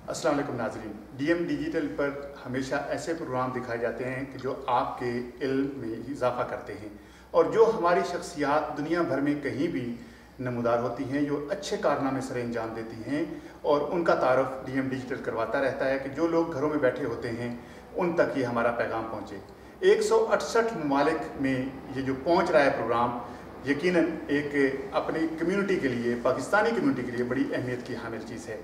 अस्सलाम वालेकुम नाज़रीन। डीएम डिजिटल पर हमेशा ऐसे प्रोग्राम दिखाए जाते हैं कि जो आपके इल्म में इजाफ़ा करते हैं और जो हमारी शख्सियात दुनिया भर में कहीं भी नमूदार होती हैं, जो अच्छे कारनामे सर अंजाम देती हैं और उनका तारुफ डीएम डिजिटल करवाता रहता है कि जो लोग घरों में बैठे होते हैं उन तक ये हमारा पैगाम पहुँचे। 168 ममालिक में ये जो पहुँच रहा है प्रोग्राम, यकीनन एक अपनी कम्यूनिटी के लिए, पाकिस्तानी कम्यूनिटी के लिए बड़ी अहमियत की हामिल चीज़ है।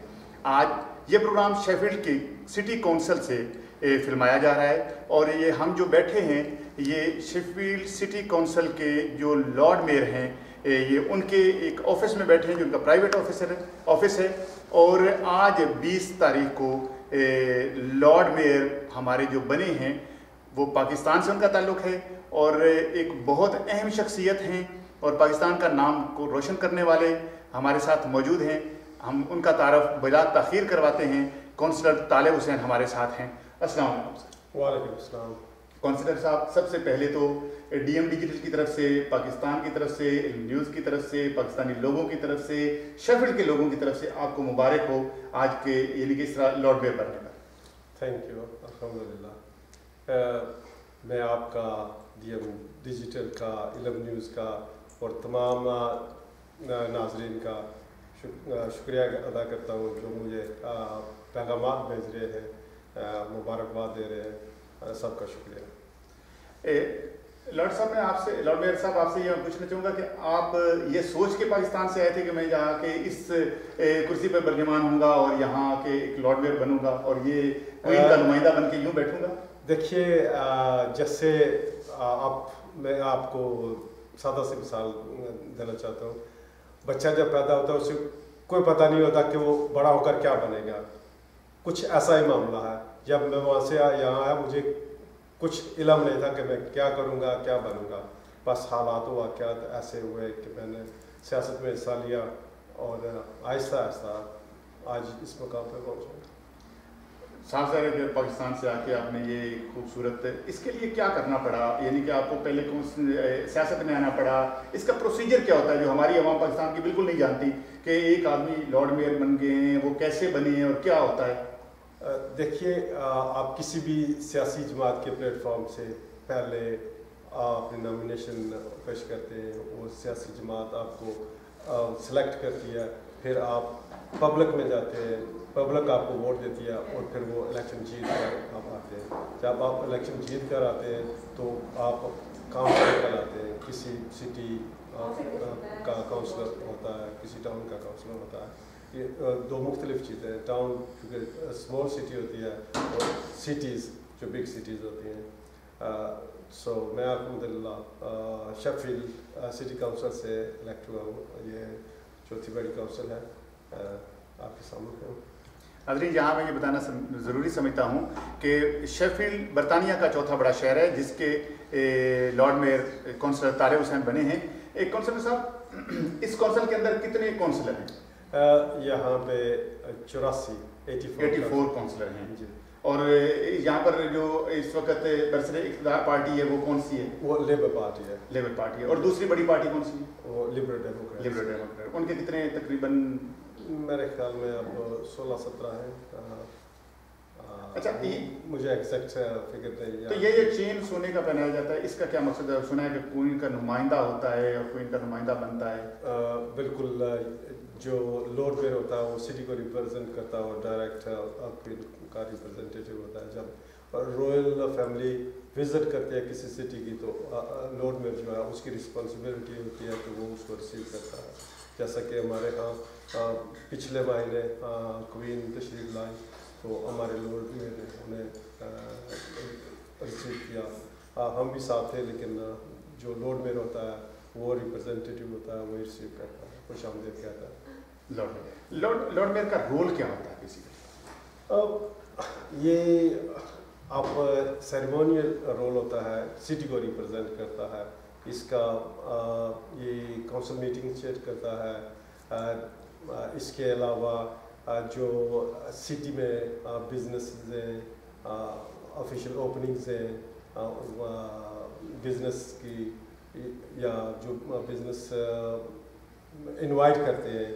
आज ये प्रोग्राम शेफील्ड के सिटी काउंसिल से फिल्माया जा रहा है और ये हम जो बैठे हैं ये शेफील्ड सिटी काउंसिल के जो लॉर्ड मेयर हैं, ये उनके एक ऑफिस में बैठे हैं जो उनका प्राइवेट ऑफिस है और आज 20 तारीख को लॉर्ड मेयर हमारे जो बने हैं वो पाकिस्तान से उनका ताल्लुक़ है और एक बहुत अहम शख्सियत हैं और पाकिस्तान का नाम को रोशन करने वाले हमारे साथ मौजूद हैं। हम उनका तारफ़ बिला तख़ीर करवाते हैं। काउंसलर तालिब हुसैन हमारे साथ हैं। अस्सलाम वालेकुम सर। वालेकुम अस्सलाम। काउंसलर साहब, सबसे पहले तो डीएम डिजिटल की तरफ से, पाकिस्तान की तरफ से, न्यूज़ की तरफ से, पाकिस्तानी लोगों की तरफ से, शेफील्ड के लोगों की तरफ से आपको मुबारक हो आज के यानी कि इस तरह लॉर्ड मेयर बनने पर। थैंक यू, अल्हम्दुलिल्लाह। मैं आपका डीएम डिजिटल का, इलम न्यूज़ का और तमाम नाजरीन का शुक्रिया अदा करता हूँ जो मुझे पैगामात भेज रहे हैं, मुबारकबाद दे रहे हैं, सबका शुक्रिया। लॉर्ड मेयर साहब, आपसे ये पूछना चाहूँगा कि आप ये सोच के पाकिस्तान से आए थे कि मैं यहाँ के इस कुर्सी पर बर्जमान होऊंगा और यहाँ के एक लॉर्ड मेयर बनूंगा और ये क्वीन का नुमाइंदा बन के यूँ बैठूंगा? देखिए, जैसे मैं आपको सादा सी मिसाल देना चाहता हूँ। बच्चा जब पैदा होता है उसे कोई पता नहीं होता कि वो बड़ा होकर क्या बनेगा। कुछ ऐसा ही मामला है। जब मैं वहाँ से यहाँ आया मुझे कुछ इल्म नहीं था कि मैं क्या करूँगा, क्या बनूँगा। बस हालात वाक़यात ऐसे हुए कि मैंने सियासत में हिस्सा लिया और आहिस्ता आहिस्ता आज इस मुकाम पर पहुँचा। साफ ज़ाहिर है पाकिस्तान से आके आपने ये खूबसूरत, इसके लिए क्या करना पड़ा? यानी कि आपको पहले सियासत में आना पड़ा, इसका प्रोसीजर क्या होता है जो हमारी अवाम पाकिस्तान की बिल्कुल नहीं जानती कि एक आदमी लॉर्ड मेयर बन गए हैं, वो कैसे बने हैं और क्या होता है? देखिए, आप किसी भी सियासी जमात के प्लेटफॉर्म से पहले अपनी नॉमिनेशन पेश करते हैं, वो सियासी जमात आपको सेलेक्ट करती है, फिर आप पब्लिक में जाते हैं, पब्लिक आपको वोट देती है और फिर वो इलेक्शन जीत कर आप आते हैं। जब आप इलेक्शन जीत कर आते हैं तो आप काउंसलर कहलाते हैं। किसी सिटी का काउंसलर होता है, किसी टाउन का काउंसलर होता है। ये दो मुख्तलिफ चीज़ें हैं। टाउन क्योंकि स्मॉल सिटी होती है और सिटीज़ जो बिग सिटीज़ होती हैं। सो मैं अल्हम्दुलिल्लाह शेफील्ड सिटी काउंसिल से इलेक्ट हुआ हूँ। ये चौथी बड़ी काउंसिल है, आपके सामने हूँ। नाज़रीन, यहाँ मैं ये बताना ज़रूरी समझता हूँ कि शेफील्ड बरतानिया का चौथा बड़ा शहर है जिसके लॉर्ड मेयर काउंसलर तालिब हुसैन बने हैं। एक काउंसलर साहब, इस काउंसिल के अंदर कितने काउंसलर हैं? यहाँ पे 84 काउंसलर हैं जी। और यहाँ पर जो इस वक्त बरसरे इक़्तिदार पार्टी है वो कौन सी है? वो लेबर पार्टी है। लेबर पार्टी है। और दूसरी बड़ी पार्टी कौन सी है? वो लिबरल डेमोक्रेट। उनके कितने तकरीबन? मेरे ख्याल में अब 16-17 हैं। अच्छा, मुझे एग्जैक्ट फिगर नहीं। तो ये चेन सोने का पहनाया जाता है, इसका क्या मकसद है? सुना है कि क्वीन का नुमाइंदा होता है और क्वीन का नुमाइंदा बनता है। बिल्कुल, जो लॉर्ड मेयर होता है वो सिटी को रिप्रेजेंट करता है और डायरेक्ट क्वीन का रिप्रेजेंटेटिव होता है। जब रॉयल फैमिली विजिट करते हैं किसी सिटी की तो लॉर्ड मेयर जो है उसकी रिस्पॉन्सिबिलिटी होती है कि वो उसको रिसीव करता है। जैसा कि हमारे यहाँ पिछले महीने क्वीन तशरीफ लाई तो हमारे लॉर्ड मेयर ने उन्हें रिसीव किया। हम भी साथ थे, लेकिन जो लॉर्ड मेयर होता है वो रिप्रेजेंटेटिव होता है, वो रिसीव करता है, खुश आमदीद कहता है। लॉर्ड मेयर का रोल क्या होता है बेसिकली? ये आप सेरेमोनियल रोल होता है, सिटी को रिप्रेजेंट करता है। इसका ये काउंसिल मीटिंग चेयर करता है। इसके अलावा जो सिटी में बिजनेस हैं, ऑफिशियल ओपनिंग्स हैं, बिजनेस की या जो बिजनेस इनवाइट करते हैं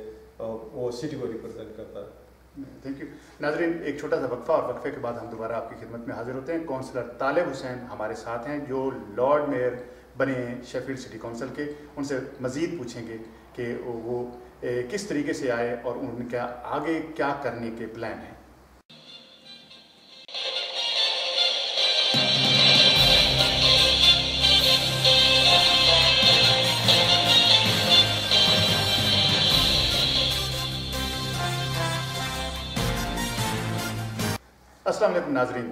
वो सिटी को रिप्रेजेंट करता है। Thank you. नाज़रीन, एक छोटा सा वक्फा और वक्फे के बाद हम दोबारा आपकी खिदमत में हाजिर होते हैं। काउंसलर तालिब हुसैन हमारे साथ हैं जो लॉर्ड मेयर बने हैं शेफील्ड सिटी काउंसिल के। उनसे मज़ीद पूछेंगे कि वो किस तरीके से आए और उनका आगे क्या करने के प्लान हैं। अस्सलाम वालेकुम नाज़रीन,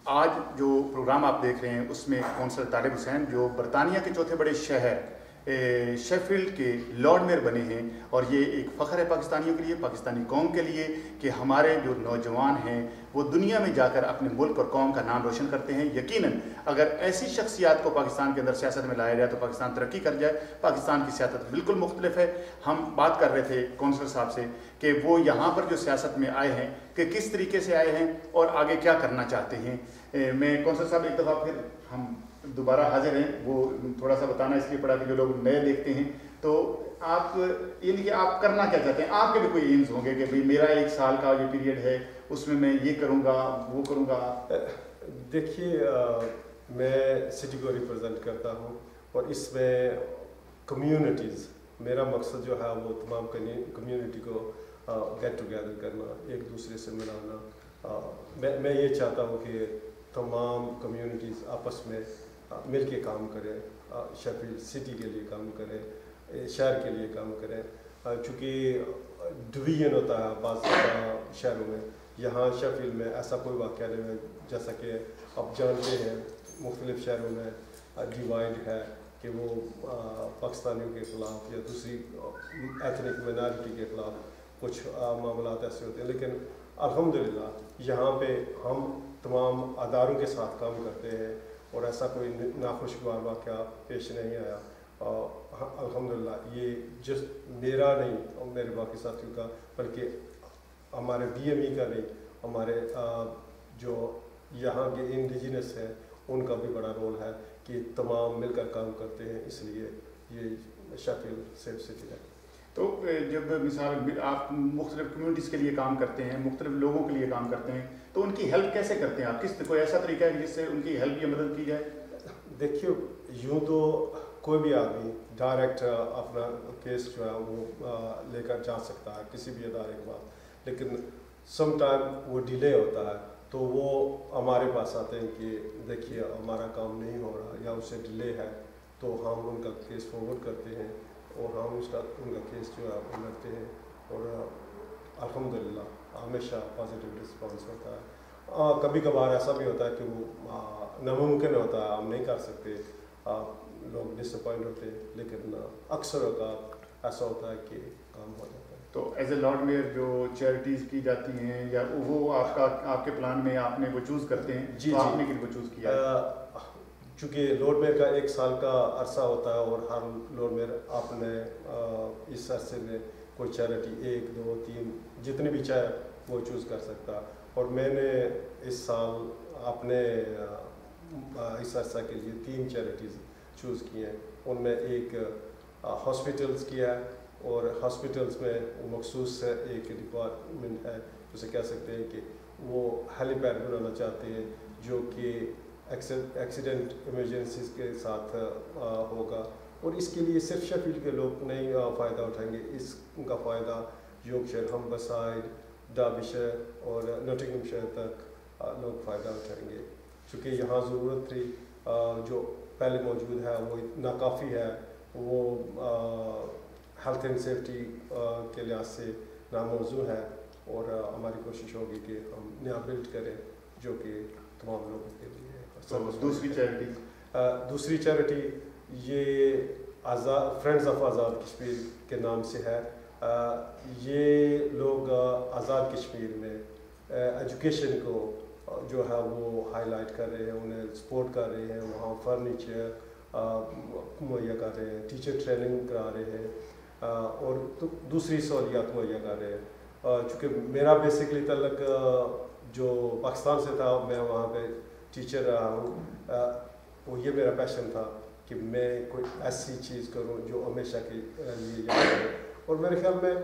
आज जो प्रोग्राम आप देख रहे हैं उसमें काउंसलर तालिब हुसैन जो बरतानिया के चौथे बड़े शहर शेफील्ड के लॉर्ड मेयर बने हैं, और ये एक फ़ख्र है पाकिस्तानियों के लिए, पाकिस्तानी कौम के लिए, कि हमारे जो नौजवान हैं वो दुनिया में जाकर अपने मुल्क और कौम का नाम रोशन करते हैं। यकीनन अगर ऐसी शख्सियात को पाकिस्तान के अंदर सियासत में लाया जाए तो पाकिस्तान तरक्की कर जाए। पाकिस्तान की सियासत बिल्कुल मुख्तलिफ है। हम बात कर रहे थे काउंसलर साहब से कि वो यहाँ पर जो सियासत में आए हैं कि किस तरीके से आए हैं और आगे क्या करना चाहते हैं। मैं काउंसलर साहब एक दफ़ा फिर हम दोबारा हाजिर हैं, वो थोड़ा सा बताना इसलिए पड़ा कि जो लोग नए देखते हैं, तो आप ये नहीं कि आप करना क्या चाहते हैं, आपके भी कोई एम्स होंगे कि भाई मेरा 1 साल का ये पीरियड है उसमें मैं ये करूँगा वो करूँगा। देखिए, मैं सिटी को रिप्रेजेंट करता हूँ और इसमें कम्युनिटीज़, मेरा मकसद जो है वो तमाम कम्युनिटी को गेट टुगेदर करना, एक दूसरे से मिलाना। मैं ये चाहता हूँ कि तमाम कम्युनिटीज़ आपस में मिल के काम करें, शेफील्ड सिटी के लिए काम करें, शहर के लिए काम करें। चूँकि डिवीज़न होता है बाज़ शहरों में, यहाँ शेफील्ड में ऐसा कोई वाक़या नहीं है। जैसा कि आप जानते हैं मुख्तलिफ़ शहरों में डिवाइड है कि वो पाकिस्तानियों के ख़िलाफ़ या दूसरी एथनिक माइनॉरिटी के ख़िलाफ़ कुछ मामलात ऐसे होते हैं, लेकिन अल्हम्दुलिल्लाह यहाँ पे हम तमाम अदारों के साथ काम करते हैं और ऐसा कोई नाखुशगवार वाक़या पेश नहीं आया। अल्हम्दुलिल्लाह ये जिस मेरा नहीं और मेरे बाकी साथियों का, बल्कि हमारे DME का नहीं, हमारे जो यहाँ के इंडिजिनस हैं उनका भी बड़ा रोल है कि तमाम मिलकर काम करते हैं, इसलिए ये शेफील्ड सेफ सिटी है। तो जब मिसाल आप मुख्तलिफ कम्युनिटीज़ के लिए काम करते हैं, मुख्तलिफ लोगों के लिए काम करते हैं, तो उनकी हेल्प कैसे करते हैं आप? कोई ऐसा तरीका है जिससे उनकी हेल्प या मदद की जाए? देखिए, यूँ तो कोई भी आदमी डायरेक्ट अपना केस जो है वो लेकर जा सकता है किसी भी अदारे के पास, लेकिन सम टाइम वो डिले होता है तो वो हमारे पास आते हैं कि देखिए हमारा काम नहीं हो रहा या उससे डिले है, तो हम उनका केस फॉरवर्ड करते हैं और हम उनका केस जो है वो लड़ते हैं और अल्हम्दुलिल्लाह हमेशा पॉजिटिव रिस्पांस होता है। कभी कभार ऐसा भी होता है कि वो नामुमकिन होता है, हम नहीं कर सकते, लोग डिसअपॉइंट होते हैं, लेकिन अक्सर औक़ात ऐसा होता है कि काम हो जाता है। तो एज ए लॉर्ड मेयर जो चैरिटीज़ की जाती हैं या वो आपके प्लान में आपने वो चूज़ करते हैं? जी, तो आपने किनको चूज़ किया? चूँकि लॉर्ड मेयर का 1 साल का अरसा होता है और हर लॉर्ड मेयर आपने इस अरसे में कोई चैरिटी 1, 2, 3 जितनी भी चाहे वो चूज़ कर सकता। और मैंने इस साल अपने इस अरसा के लिए 3 चैरिटीज़ चूज़ की हैं। उनमें एक हॉस्पिटल्स किया है और हॉस्पिटल्स में मखसूस एक डिपार्टमेंट है, उसे कह सकते हैं कि वो हेलीपैड बनाना चाहते हैं जो कि एक्सीडेंट इमरजेंसीज के साथ होगा, और इसके लिए सिर्फ शेफील्ड के लोग नहीं फ़ायदा उठाएंगे, इसका फ़ायदा यॉर्कशायर, हम्बरसाइड, डर्बीशायर और नॉटिंघमशायर तक लोग फ़ायदा उठाएंगे। चूँकि यहाँ ज़रूरत थी, जो पहले मौजूद है वो नाकाफ़ी है, वो हेल्थ एंड सेफ्टी के लिहाज से नामौजू है, और हमारी कोशिश होगी कि हम नया बिल्ड करें जो कि तमाम लोगों के लिए। तो दूसरी चैरिटी ये फ्रेंड्स ऑफ आज़ाद कश्मीर के नाम से है। ये लोग आज़ाद कश्मीर में एजुकेशन को जो है वो हाईलाइट कर रहे हैं, उन्हें सपोर्ट कर रहे हैं, वहाँ फर्नीचर मुहैया कर रहे हैं, टीचर ट्रेनिंग करा रहे हैं और दूसरी सहूलियात मुहैया कर रहे हैं। चूँकि मेरा बेसिकली तल्लक जो पाकिस्तान से था, मैं वहाँ पे टीचर रहा हूँ, वो ये मेरा पैशन था कि मैं कोई ऐसी चीज़ करूँ जो हमेशा के लिए याद रहे। اور میرے خیال میں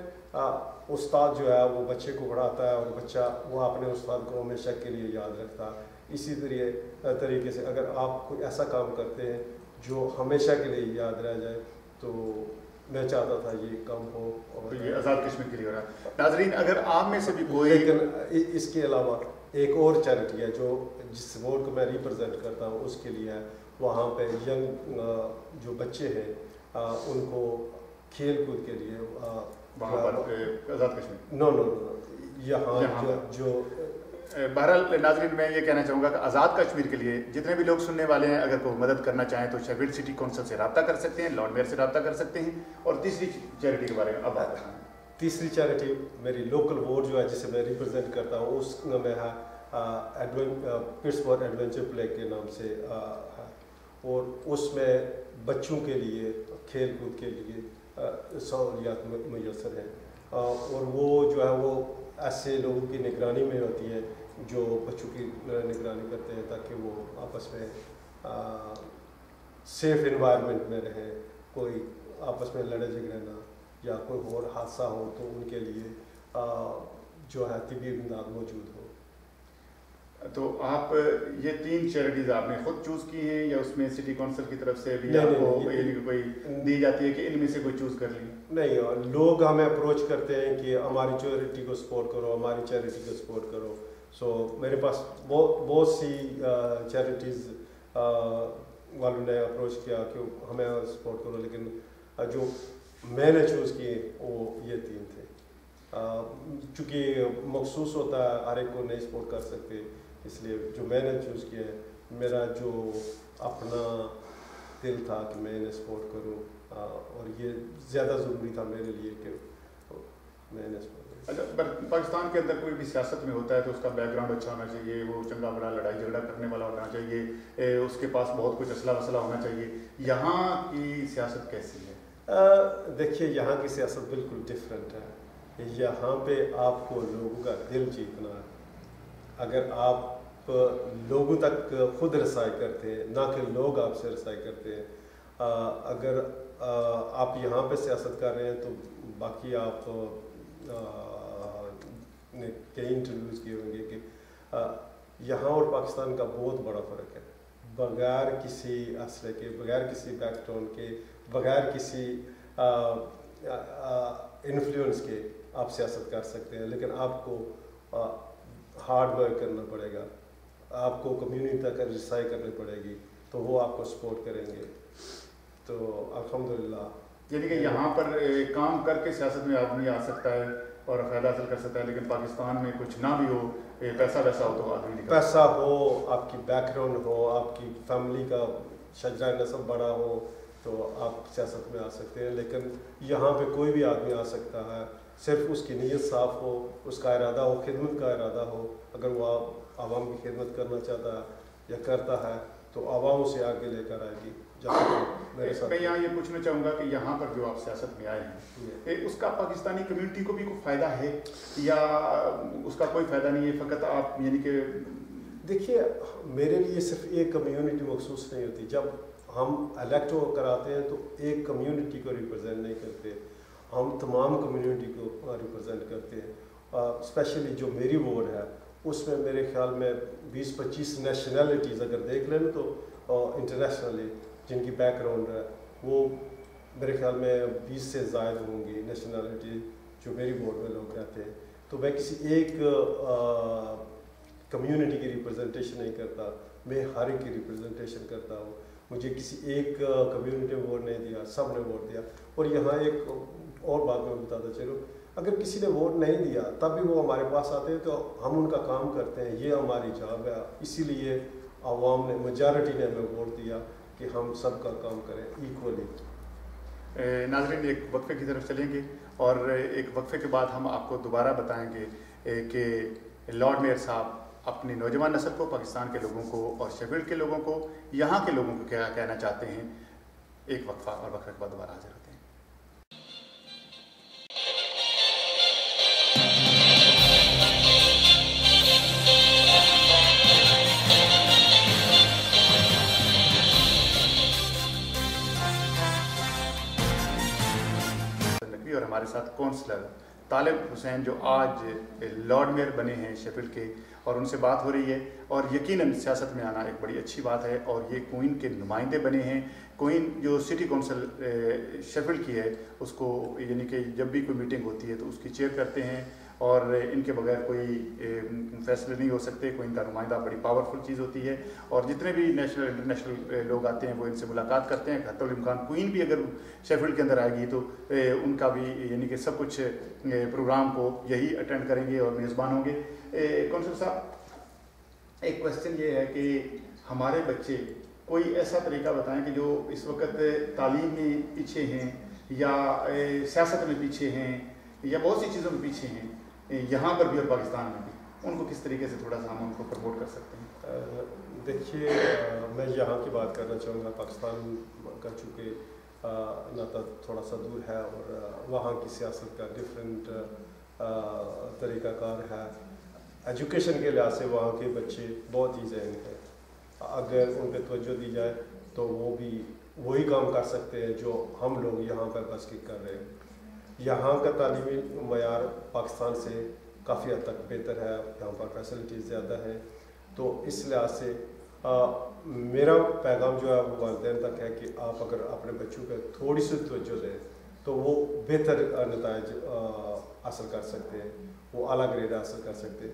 استاد جو ہے وہ بچے کو پڑھاتا ہے اور بچہ وہ اپنے استاد کو ہمیشہ کے لیے یاد رکھتا ہے. اسی طریقے سے اگر آپ کوئی ایسا کام کرتے ہیں جو ہمیشہ کے لیے یاد رہ جائے تو میں چاہتا تھا یہ کام ہو. اور یہ آزاد کشمیر کے لیے ہو رہا ہے. ناظرین اگر آپ میں سے بھی کوئی لیکن اس کے علاوہ ایک اور چیریٹی ہے جو جس وارڈ کو میں ریپرزینٹ کرتا ہوں اس کے لیے ہے. وہاں پہ ینگ جو بچے ہیں ان کو کھیل کود کے لیے وہاں پر آزاد کشمیر نو یہاں جو بہرحال ناظرین میں یہ کہنا چاہوں گا کہ آزاد کشمیر کے لیے جتنے بھی لوگ سننے والے ہیں اگر کوئی مدد کرنا چاہیں تو شیفیلڈ سٹی کونسل سے رابطہ کر سکتے ہیں, لارڈ میئر سے رابطہ کر سکتے ہیں. اور تیسری چیریٹی کے بارے میں اب بات کریں. تیسری چیریٹی میری لوکل وارڈ جو ہے جسے میں ریپرزینٹ کرتا ہوں اس میں ہے پٹسبرگ ایڈونچر پلے کے نام سے ہے, اور اس میں بچوں کے لیے کھیل کود کے لیے سہولیات میسر ہیں. اور وہ جو ہے وہ ایسے لوگوں کی نگرانی میں ہوتی ہے جو بچوں کی نگرانی کرتے ہیں تاکہ وہ آپس میں سیف انوائرمنٹ میں رہیں, کوئی آپس میں لڑے جھگڑے نہ, یا کوئی اور حادثہ ہو تو ان کے لیے جو ہے طبی امداد موجود ہو. تو آپ یہ 3 چیریٹیز آپ نے خود چوز کی ہیں یا اس میں سٹی کونسل کی طرف سے بھی آپ کو کوئی دی جاتی ہے کہ ان میں سے کوئی چوز کر لی؟ نہیں, لوگ ہمیں اپروچ کرتے ہیں کہ ہماری چیریٹی کو سپورٹ کرو, ہماری چیریٹی کو سپورٹ کرو. سو میرے پاس بہت سی چیریٹیز والوں نے اپروچ کیا کہ ہمیں سپورٹ کرو, لیکن جو میں نے چوز کیے وہ یہ 3 تھے. چونکہ مخصوص ہوتا ہے ہر ایک کو نہیں سپورٹ کر سکتے, اس لیے جو میں نے چوز کیا ہے میرا جو اپنا دل تھا کہ میں انہیں سپورٹ کروں, اور یہ زیادہ ضروری تھا میرے لیے کہ میں انہیں سپورٹ کروں. اچھا, پاکستان کے اندر کوئی بھی سیاست میں ہوتا ہے تو اس کا بیک گراؤنڈ اچھا ہونا چاہیے, وہ چنگا بڑا لڑائی جھگڑا کرنے والا ہونا چاہیے, اس کے پاس بہت کچھ اسلحہ وسلح ہونا چاہیے. یہاں کی سیاست کیسی ہے؟ دیکھیے یہاں کی سیاست بالکل ڈفرینٹ ہے. یہاں پہ آپ کو لوگوں کا دل جیتنا ہے. اگر آپ لوگوں تک خود رسائی کرتے ہیں نہ کہ لوگ آپ سے رسائی کرتے ہیں, اگر آپ یہاں پہ سیاست کر رہے ہیں تو باقی آپ نے کئی انٹرویوز کیے ہوں گے کہ یہاں اور پاکستان کا بہت بڑا فرق ہے. بغیر کسی اسلحے کے, بغیر کسی بیک گراؤنڈ کے, بغیر کسی انفلوئنس کے آپ سیاست کر سکتے ہیں, لیکن آپ کو ہارڈ ورک کرنا پڑے گا, آپ کو کمیونٹی تک رسائی کرنی پڑے گی تو وہ آپ کو سپورٹ کریں گے. تو الحمدللہ یعنی کہ یہاں پر کام کر کے سیاست میں آدمی آ سکتا ہے اور فائدہ حاصل کر سکتا ہے, لیکن پاکستان میں کچھ نہ بھی ہو, پیسہ ویسا ہو تو آدمی نہیں, پیسہ ہو, آپ کی بیک گراؤنڈ ہو, آپ کی فیملی کا شجرہ نسب بڑا ہو تو آپ سیاست میں آ سکتے ہیں. لیکن یہاں پہ کوئی بھی آدمی آ سکتا ہے, صرف اس کی نیت صاف ہو, اس کا ارادہ ہو, خدمت کا ارادہ ہو. اگر وہ عوام کی خدمت کرنا چاہتا ہے یا کرتا ہے تو عوام اسے آگے لے کر آئے گی. میں یہاں یہ پوچھنا چاہوں گا کہ یہاں پر جو آپ سیاست میں آئے ہیں اس کا پاکستانی کمیونٹی کو بھی کوئی فائدہ ہے یا اس کا کوئی فائدہ نہیں ہے, فقط آپ یعنی کہ دیکھیے میرے لیے صرف ایک کمیونٹی مخصوص نہیں ہوتی. جب ہم الیکٹ ہو کر آتے ہیں تو ایک کمیونٹی کو ریپرزینٹ نہیں کرتے, ہم تمام کمیونٹی کو ریپرزینٹ کرتے ہیں. اسپیشلی جو میری وارڈ ہے اس میں میرے خیال میں 20-25 نیشنلٹیز اگر دیکھ لیں تو انٹرنیشنلی جن کی بیک گراؤنڈ ہے وہ میرے خیال میں 20 سے زائد ہوں گی نیشنلٹی جو میری وارڈ میں لوگ رہتے ہیں. تو میں کسی ایک کمیونٹی کی ریپرزنٹیشن نہیں کرتا, میں ہر ایک کی ریپرزنٹیشن کرتا ہوں. مجھے کسی ایک کمیونٹی میں ووٹ نہیں دیا, سب نے ووٹ دیا. اور یہاں ایک اور بات میں بتاتا چلوں, اگر کسی نے ووٹ نہیں دیا تب بھی وہ ہمارے پاس آتے ہیں تو ہم ان کا کام کرتے ہیں, یہ ہماری جاب ہے. اسی لیے عوام نے, میجارٹی نے ہمیں ووٹ دیا کہ ہم سب کا کام کریں ایکولی. ناظرین ایک وقفے کی طرف چلیں گے اور ایک وقفے کے بعد ہم آپ کو دوبارہ بتائیں گے کہ لارڈ میئر صاحب اپنی نوجوان نسل کو, پاکستان کے لوگوں کو اور شیفیلڈ کے لوگوں کو, یہاں کے لوگوں کو کیا کہنا چاہتے ہیں. ایک وقفہ اور وقفے کے بعد دوبارہ حاضر ہوتے ہیں. اور ہمارے हमारे साथ काउंसलर तालिब हुसैन जो आज लॉर्ड मेयर बने हैं शेफील्ड के, और उनसे बात हो रही है। और यकीनन सियासत में आना एक बड़ी अच्छी बात है, और ये क्वीन के नुमाइंदे बने हैं। क्वीन जो सिटी काउंसिल शेफील्ड की है उसको, यानी कि जब भी कोई मीटिंग होती है तो उसकी चेयर करते हैं, और इनके बगैर कोई फैसले नहीं हो सकते। कोई इनका नुमाइंदा बड़ी पावरफुल चीज़ होती है, और जितने भी नेशनल इंटरनेशनल लोग आते हैं वो इनसे मुलाकात करते हैं। हत्तुल इम्कान क्वीन भी अगर शेफील्ड के अंदर आएगी तो उनका भी यानी कि सब कुछ प्रोग्राम को यही अटेंड करेंगे और मेज़बान होंगे। काउंसिलर साहब, एक क्वेश्चन ये है कि हमारे बच्चे कोई ऐसा तरीका बताएं कि जो इस वक्त तालीम में पीछे हैं या सियासत में पीछे हैं या बहुत सी चीज़ों में पीछे हैं, यहाँ पर भी और पाकिस्तान में भी, उनको किस तरीके से थोड़ा सा हम उनको प्रमोट कर सकते हैं? देखिए, मैं यहाँ की बात करना चाहूँगा। पाकिस्तान का चूँकि नाता थोड़ा सा दूर है और वहाँ की सियासत का डिफरेंट तरीक़ाकार है। एजुकेशन के लिहाज से वहाँ के बच्चे बहुत ही ज़हन हैं, अगर उन पर तवज्जो दी जाए तो वो भी वही काम कर सकते हैं जो हम लोग यहाँ पर बस की कर रहे हैं। यहाँ का तालीमी मयार पाकिस्तान से काफ़ी हद तक बेहतर है, यहाँ पर फैसिलिटीज़ ज़्यादा हैं। तो इस लिहाज से मेरा पैगाम जो है वो वालिदैन तक है कि आप अगर अपने बच्चों पर थोड़ी सी तवज्जो दें तो वो बेहतर नताइज हासिल कर सकते हैं, वो आला ग्रेड हासिल कर सकते हैं।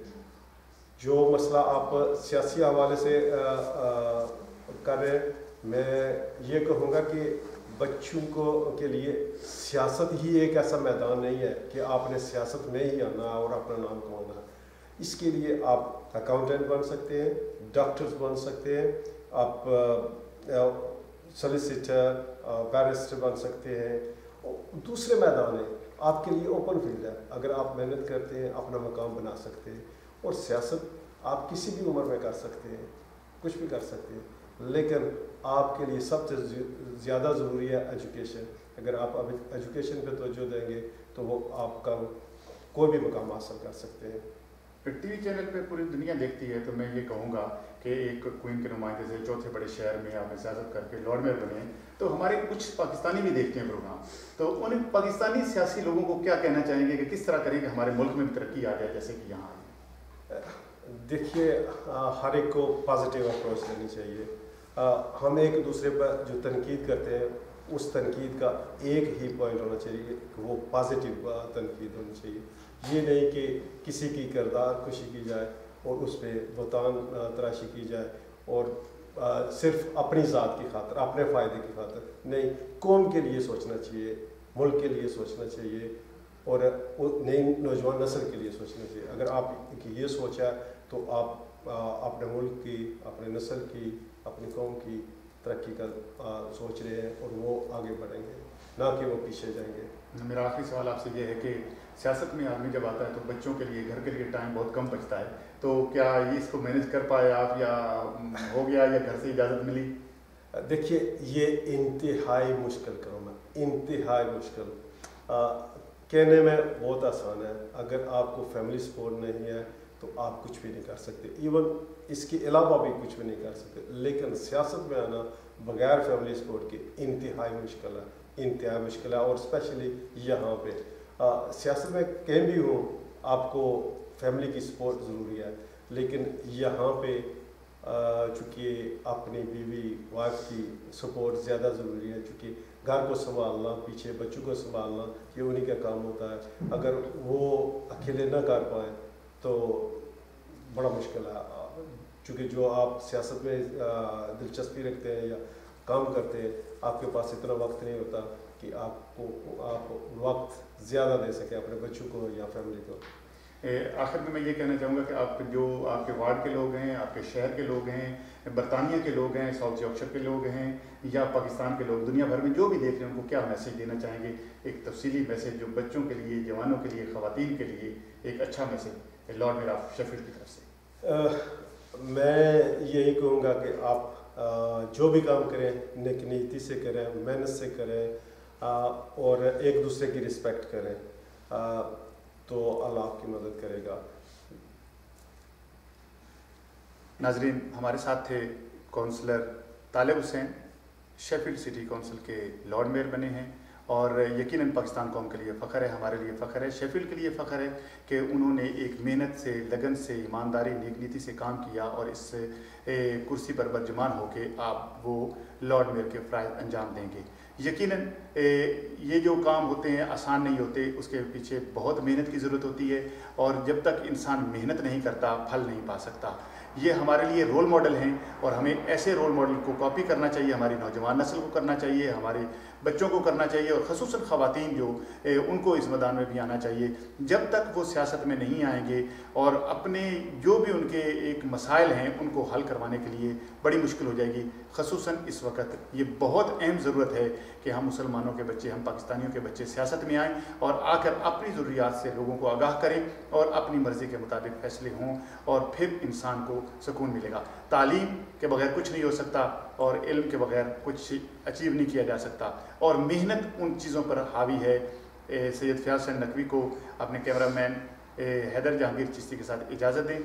जो मसला आप सियासी हवाले से कर रहे हैं, मैं ये कहूँगा कि बच्चों को के लिए सियासत ही एक ऐसा मैदान नहीं है कि आपने सियासत में ही आना और अपना नाम कमाना। इसके लिए आप अकाउंटेंट बन सकते हैं, डॉक्टर्स बन सकते हैं, आप सॉलिसिटर, बैरिस्टर बन सकते हैं। दूसरे मैदान है आपके लिए, ओपन फील्ड है। अगर आप मेहनत करते हैं अपना मकाम बना सकते हैं। और सियासत आप किसी भी उम्र में कर सकते हैं, कुछ भी कर सकते हैं, लेकिन आपके लिए सबसे ज़्यादा ज़रूरी है एजुकेशन। अगर आप अब एजुकेशन पे तवज्जो देंगे तो वो आपका कोई भी मकाम हासिल कर सकते हैं। टीवी चैनल पे पूरी दुनिया देखती है, तो मैं ये कहूँगा कि एक क्वीन के नुमाइंदे से चौथे बड़े शहर में आपने सियासत करके लॉर्ड मेयर बने, तो हमारे कुछ पाकिस्तानी भी देखते हैं प्रोग्राम, तो उन पाकिस्तानी सियासी लोगों को क्या कहना चाहेंगे कि किस तरह करें कि हमारे मुल्क में तरक्की आ जाए जैसे कि यहाँ? देखिए, हर एक को पॉजिटिव अप्रोच लेनी चाहिए। हम एक दूसरे पर जो तनकीद करते हैं उस तनकीद का एक ही पॉइंट होना चाहिए कि वो पॉजिटिव तनकीद होनी चाहिए। ये नहीं कि किसी की किरदार खुशी की जाए और उस पर बुहतान तराशी की जाए और सिर्फ अपनी ज़ात की खातर, अपने फ़ायदे की खातर नहीं, कौम के लिए सोचना चाहिए, मुल्क के लिए सोचना चाहिए और नई नौजवान नस्ल के लिए सोचना चाहिए। अगर आप ये सोचा तो आप अपने मुल्क की, अपने नस्ल की, अपनी कौम की तरक्की का सोच रहे हैं और वो आगे बढ़ेंगे, ना कि वो पीछे जाएंगे। मेरा आखिरी सवाल आपसे ये है कि सियासत में आदमी जब आता है तो बच्चों के लिए, घर के लिए टाइम बहुत कम बचता है, तो क्या ये इसको मैनेज कर पाए आप, या हो गया, या घर से इजाज़त मिली? देखिए, ये इंतहाई मुश्किल काम है, इंतहाई मुश्किल। कहने में बहुत आसान है, अगर आपको फैमिली सपोर्ट नहीं है तो आप कुछ भी नहीं कर सकते, इवन इसके अलावा भी कुछ भी नहीं कर सकते। लेकिन सियासत में आना बगैर फैमिली सपोर्ट के इंतहाई मुश्किल है, इंतहाई मुश्किल है। और स्पेशली यहाँ पे सियासत में कहीं भी हो आपको फैमिली की सपोर्ट ज़रूरी है, लेकिन यहाँ पे चूँकि अपनी बीवी वाइफ की सपोर्ट ज़्यादा ज़रूरी है, चूँकि घर को संभालना, पीछे बच्चों को संभालना, ये उन्हीं का काम होता है। अगर वो अकेले ना कर पाएँ तो बड़ा मुश्किल है, चूँकि जो आप सियासत में दिलचस्पी रखते हैं या काम करते हैं, आपके पास इतना वक्त नहीं होता कि आप वक्त ज़्यादा दे सकें अपने बच्चों को या फैमिली को। आखिर में मैं ये कहना चाहूँगा कि आप जो आपके वार्ड के लोग हैं, आपके शहर के लोग हैं, बरतानिया के लोग हैं, साउथ यॉर्कशायर के लोग हैं, या पाकिस्तान के लोग, दुनिया भर में जो भी देख रहे हैं, उनको क्या मैसेज देना चाहेंगे? एक तफसीली मैसेज जो बच्चों के लिए, जवानों के लिए, ख़वातीन के लिए एक अच्छा message Lord mayor of Sheffield की तरफ से। मैं यही कहूँगा कि आप जो भी काम करें नेक नीयती से करें, मेहनत से करें और एक दूसरे की रिस्पेक्ट करें, तो अल्लाह आपकी मदद करेगा। नाजरीन, हमारे साथ थे काउंसलर तालिब हुसैन, शेफील्ड सिटी काउंसिल के लॉर्ड मेयर बने हैं, اور یقیناً پاکستان قوم کے لیے فخر ہے، ہمارے لیے فخر ہے، شیفیلڈ کے لیے فخر ہے کہ انہوں نے ایک محنت سے، لگن سے، ایمانداری، نیک نیتی سے کام کیا اور اس کرسی پر برجمان ہو کے آپ وہ لارڈ میئر کے فرائض انجام دیں گے۔ یقیناً یہ جو کام ہوتے ہیں آسان نہیں ہوتے، اس کے پیچھے بہت محنت کی ضرورت ہوتی ہے، اور جب تک انسان محنت نہیں کرتا پھل نہیں پا سکتا۔ یہ ہمارے لیے رول ماڈل ہیں، اور ہمیں ایسے رول ماڈل کو کاپی کرنا چاہیے، ہماری نوجوان نسل کو کرنا چاہیے، ہمارے بچوں کو کرنا چاہیے، اور خصوصاً خواتین جو ان کو اس میدان میں بھی آنا چاہیے۔ جب تک وہ سیاست میں نہیں آئیں گے اور اپنے جو بھی ان کے ایک مسائل ہیں ان کو حل کروانے کے لیے بڑی مشکل ہو جائے گی۔ خصوصاً اس وقت یہ بہت اہم ضرورت ہے کہ ہم مسلمانوں کے بچے، ہم پاکستانیوں کے بچے سیاست میں آئیں اور آ کر اپنی ضروریات سے لوگوں کو آگاہ کریں اور اپنی مرضی کے مطابق فیصلے ہوں، اور پھر انسان کو سکون ملے گا۔ تعلیم کے بغیر کچھ نہیں ہو سکتا، اور علم کے بغیر کچھ اچیو نہیں کیا جا سکتا، اور محنت ان چیزوں پر حاوی ہے۔ سید فیاض حسین نقوی کو اپنے کیمرہ مین حیدر جہانگیر چشتی کے ساتھ اجازت دیں۔